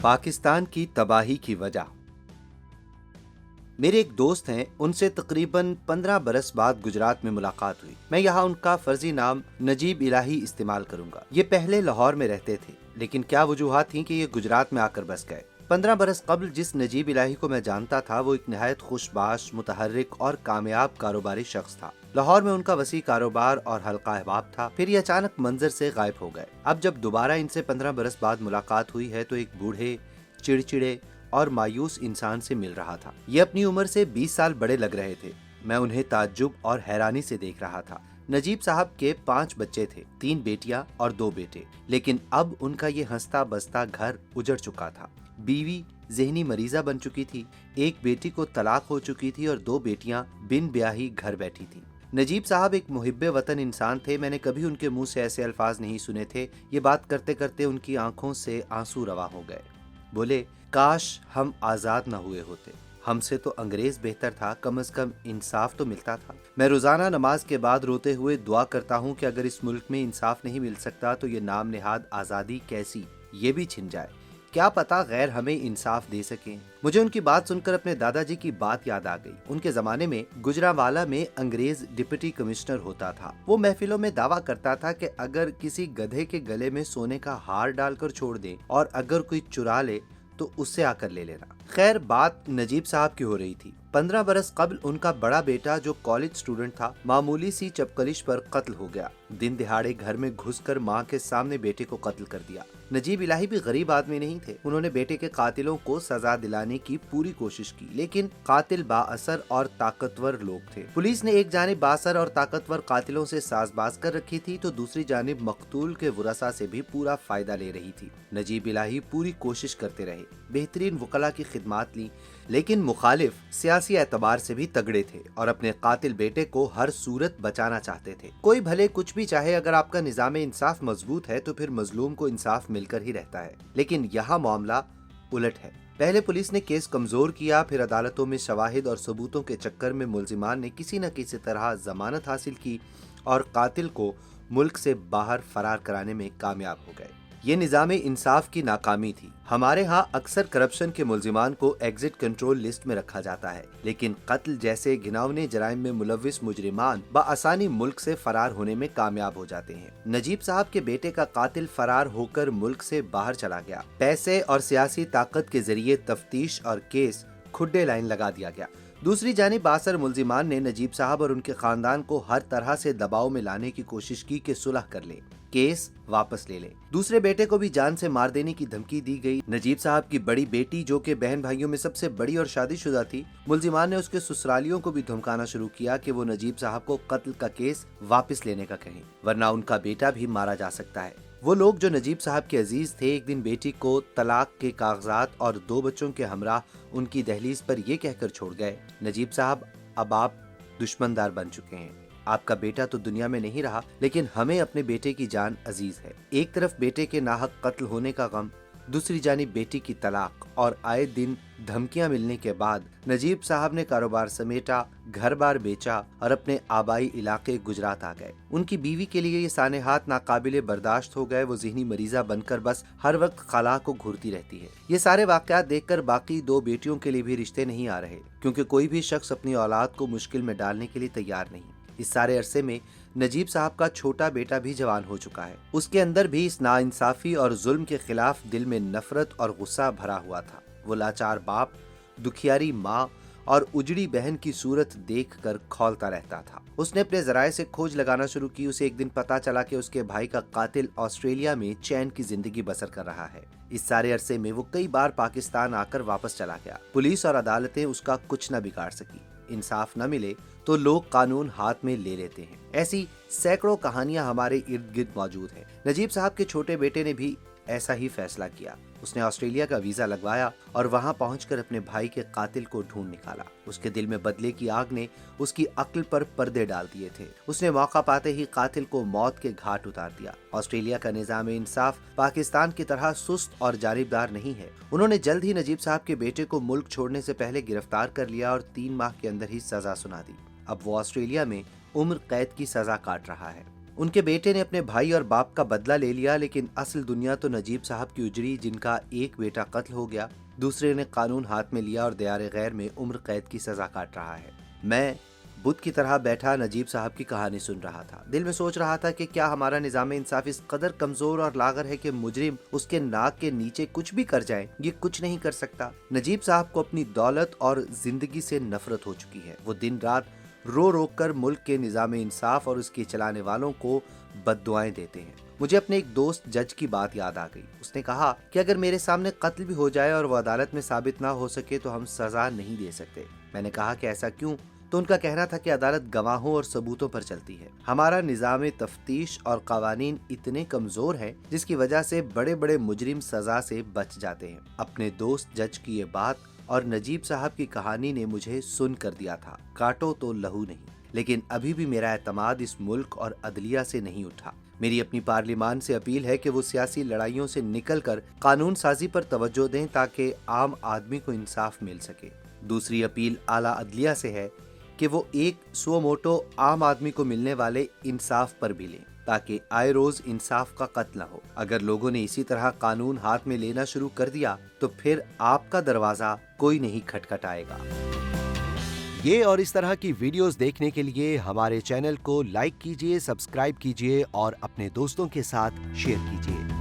पाकिस्तान की तबाही की वजह। मेरे एक दोस्त हैं, उनसे तकरीबन 15 बरस बाद गुजरात में मुलाकात हुई। मैं यहाँ उनका फर्जी नाम नजीब इलाही इस्तेमाल करूंगा। ये पहले लाहौर में रहते थे, लेकिन क्या वजूहात थी कि ये गुजरात में आकर बस गए। 15 बरस कबल जिस नजीब इलाही को मैं जानता था, वो एक निहायत खुशबाश, मुतहर्रिक और कामयाब कारोबारी शख्स था। लाहौर में उनका वसी कारोबार और हल्का अहबाब था। फिर ये अचानक मंजर से गायब हो गए। अब जब दोबारा इनसे 15 बरस बाद मुलाकात हुई है तो एक बूढ़े, चिड़चिड़े और मायूस इंसान से मिल रहा था। ये अपनी उम्र से 20 साल बड़े लग रहे थे। मैं उन्हें ताज्जुब और हैरानी से देख रहा था। नजीब साहब के 5 बच्चे थे, 3 बेटियां और 2 बेटे, लेकिन अब उनका ये हंसता बसता घर उजड़ चुका था। बीवी ज़हनी मरीजा बन चुकी थी, एक बेटी को तलाक हो चुकी थी और 2 बेटियां बिन ब्याही घर बैठी थी। नजीब साहब एक मुहिब्बे वतन इंसान थे। मैंने कभी उनके मुंह से ऐसे अल्फाज नहीं सुने थे। ये बात करते करते उनकी आंखों से आंसू रवा हो गए। बोले, काश हम आजाद न हुए होते। हमसे तो अंग्रेज बेहतर था, कम से कम इंसाफ तो मिलता था। मैं रोजाना नमाज के बाद रोते हुए दुआ करता हूँ कि अगर इस मुल्क में इंसाफ नहीं मिल सकता तो ये नाम नेहाद आजादी कैसी, ये भी छिन जाए। क्या पता गैर हमें इंसाफ दे सकें। मुझे उनकी बात सुनकर अपने दादाजी की बात याद आ गई। उनके जमाने में गुजरावाला में अंग्रेज डिप्टी कमिश्नर होता था। वो महफिलों में दावा करता था कि अगर किसी गधे के गले में सोने का हार डालकर छोड़ दे और अगर कोई चुरा ले तो उससे आकर ले लेना। खैर, बात नजीब साहब की हो रही थी। 15 बरस कबल उनका बड़ा बेटा जो कॉलेज स्टूडेंट था, मामूली सी चपकलिश पर कत्ल हो गया। दिन दिहाड़े घर में घुसकर माँ के सामने बेटे को कत्ल कर दिया। नजीब इलाही भी गरीब आदमी नहीं थे। उन्होंने बेटे के कातिलों को सजा दिलाने की पूरी कोशिश की, लेकिन कातिल बाअसर और ताकतवर लोग थे। पुलिस ने एक जानिब बाअसर और ताकतवर कातिलों से साजबाज कर रखी थी तो दूसरी जानिब मकतूल के वरसा से भी पूरा फायदा ले रही थी। नजीब इलाही पूरी कोशिश करते रहे, बेहतरीन वकला की खिदमात ली, लेकिन मुखालिफ सियासी एतबार से भी तगड़े थे और अपने कातिल बेटे को हर सूरत बचाना चाहते थे। कोई भले कुछ भी चाहे, अगर आपका निजाम इंसाफ मजबूत है तो फिर मजलूम को इंसाफ मिलकर ही रहता है। लेकिन यहाँ मामला उलट है। पहले पुलिस ने केस कमजोर किया, फिर अदालतों में शवाहिद और सबूतों के चक्कर में मुल्जिमान ने किसी न किसी तरह जमानत हासिल की और कातिल को मुल्क से बाहर फरार कराने में कामयाब हो गए। ये निज़ाम इंसाफ की नाकामी थी। हमारे यहाँ अक्सर करप्शन के मुल्जिमान को एग्जिट कंट्रोल लिस्ट में रखा जाता है, लेकिन कत्ल जैसे घिनौने जराइम में मुलविस मुजरिमान बआसानी मुल्क से फरार होने में कामयाब हो जाते हैं। नजीब साहब के बेटे का कातिल फरार होकर मुल्क से बाहर चला गया। पैसे और सियासी ताकत के जरिए तफ्तीश और केस खुड्डे लाइन लगा दिया गया। दूसरी जानिब बाअसर मुल्जिमान ने नजीब साहब और उनके खानदान को हर तरह से दबाव में लाने की कोशिश की कि सुलह कर ले, केस वापस ले ले। दूसरे बेटे को भी जान से मार देने की धमकी दी गई। नजीब साहब की बड़ी बेटी, जो कि बहन भाइयों में सबसे बड़ी और शादीशुदा थी, मुल्जिमान ने उसके ससुरालियों को भी धमकाना शुरू किया कि वो नजीब साहब को कत्ल का केस वापस लेने का कहें, वरना उनका बेटा भी मारा जा सकता है। वो लोग जो नजीब साहब के अजीज थे, एक दिन बेटी को तलाक के कागजात और 2 बच्चों के हमरा उनकी दहलीज पर ये कहकर छोड़ गए, नजीब साहब अब आप दुश्मनदार बन चुके हैं। आपका बेटा तो दुनिया में नहीं रहा, लेकिन हमें अपने बेटे की जान अजीज है। एक तरफ बेटे के नाहक कत्ल होने का गम, दूसरी जानिब बेटी की तलाक और आए दिन धमकियां मिलने के बाद नजीब साहब ने कारोबार समेटा, घर बार बेचा और अपने आबाई इलाके गुजरात आ गए। उनकी बीवी के लिए ये सानेहात नाकाबिले बर्दाश्त हो गए। वो ज़हनी मरीजा बनकर बस हर वक्त खला को घूरती रहती है। ये सारे वाकयात देखकर बाकी 2 बेटियों के लिए भी रिश्ते नहीं आ रहे, क्योंकि कोई भी शख्स अपनी औलाद को मुश्किल में डालने के लिए तैयार नहीं। इस सारे अरसे में नजीब साहब का छोटा बेटा भी जवान हो चुका है। उसके अंदर भी इस नाइंसाफी और जुल्म के खिलाफ दिल में नफरत और गुस्सा भरा हुआ था। वो लाचार बाप, दुखियारी माँ और उजड़ी बहन की सूरत देखकर खौलता रहता था। उसने अपने जराये से खोज लगाना शुरू की। उसे एक दिन पता चला कि उसके भाई का कातिल ऑस्ट्रेलिया में चैन की जिंदगी बसर कर रहा है। इस सारे अरसे में वो कई बार पाकिस्तान आकर वापस चला गया। पुलिस और अदालतें उसका कुछ न बिगाड़ सकी। इंसाफ न मिले तो लोग कानून हाथ में ले लेते हैं। ऐसी सैकड़ों कहानियां हमारे इर्द गिर्द मौजूद हैं। नजीब साहब के छोटे बेटे ने भी ऐसा ही फैसला किया। उसने ऑस्ट्रेलिया का वीजा लगवाया और वहां पहुंचकर अपने भाई के कातिल को ढूंढ निकाला। उसके दिल में बदले की आग ने उसकी अक्ल पर पर्दे डाल दिए थे। उसने मौका पाते ही कातिल को मौत के घाट उतार दिया। ऑस्ट्रेलिया का निजाम इंसाफ पाकिस्तान की तरह सुस्त और जानिबदार नहीं है। उन्होंने जल्द ही नजीब साहब के बेटे को मुल्क छोड़ने से पहले गिरफ्तार कर लिया और 3 माह के अंदर ही सजा सुना दी। अब वो ऑस्ट्रेलिया में उम्र कैद की सजा काट रहा है। ان کے بیٹے نے اپنے بھائی اور باپ کا بدلہ لے لیا، لیکن اصل دنیا تو نجیب صاحب کی اجڑی، جن کا ایک بیٹا قتل ہو گیا، دوسرے نے قانون ہاتھ میں لیا اور دیار غیر میں عمر قید کی سزا کاٹ رہا ہے۔ میں بدھ کی طرح بیٹھا نجیب صاحب کی کہانی سن رہا تھا، دل میں سوچ رہا تھا کہ کیا ہمارا نظام انصاف اس قدر کمزور اور لاغر ہے کہ مجرم اس کے ناک کے نیچے کچھ بھی کر جائے یہ کچھ نہیں کر سکتا۔ نجیب صاحب کو اپنی دولت اور زندگی سے نفرت ہو چکی ہے۔ وہ دن رات رو رو کر ملک کے نظام انصاف اور اس کے چلانے والوں کو بد دعائیں دیتے ہیں۔ مجھے اپنے ایک دوست جج کی بات یاد آ گئی۔ اس نے کہا کہ اگر میرے سامنے قتل بھی ہو جائے اور وہ عدالت میں ثابت نہ ہو سکے تو ہم سزا نہیں دے سکتے۔ میں نے کہا کہ ایسا کیوں؟ تو ان کا کہنا تھا کہ عدالت گواہوں اور ثبوتوں پر چلتی ہے۔ ہمارا نظام تفتیش اور قوانین اتنے کمزور ہیں جس کی وجہ سے بڑے بڑے مجرم سزا سے بچ جاتے ہیں۔ اپنے دوست جج کی یہ بات اور نجیب صاحب کی کہانی نے مجھے سن کر دیا تھا، کاٹو تو لہو نہیں۔ لیکن ابھی بھی میرا اعتماد اس ملک اور عدلیہ سے نہیں اٹھا۔ میری اپنی پارلیمان سے اپیل ہے کہ وہ سیاسی لڑائیوں سے نکل کر قانون سازی پر توجہ دیں تاکہ عام آدمی کو انصاف مل سکے۔ دوسری اپیل اعلیٰ عدلیہ سے ہے کہ وہ ایک سو موٹو عام آدمی کو ملنے والے انصاف پر بھی لیں تاکہ آئے روز انصاف کا قتل نہ ہو۔ اگر لوگوں نے اسی طرح قانون ہاتھ میں لینا شروع کر دیا تو پھر آپ کا دروازہ کوئی نہیں کھٹکھٹائے گا۔ یہ اور اس طرح کی ویڈیوز دیکھنے کے لیے ہمارے چینل کو لائک کیجیے، سبسکرائب کیجیے اور اپنے دوستوں کے ساتھ شیئر کیجیے۔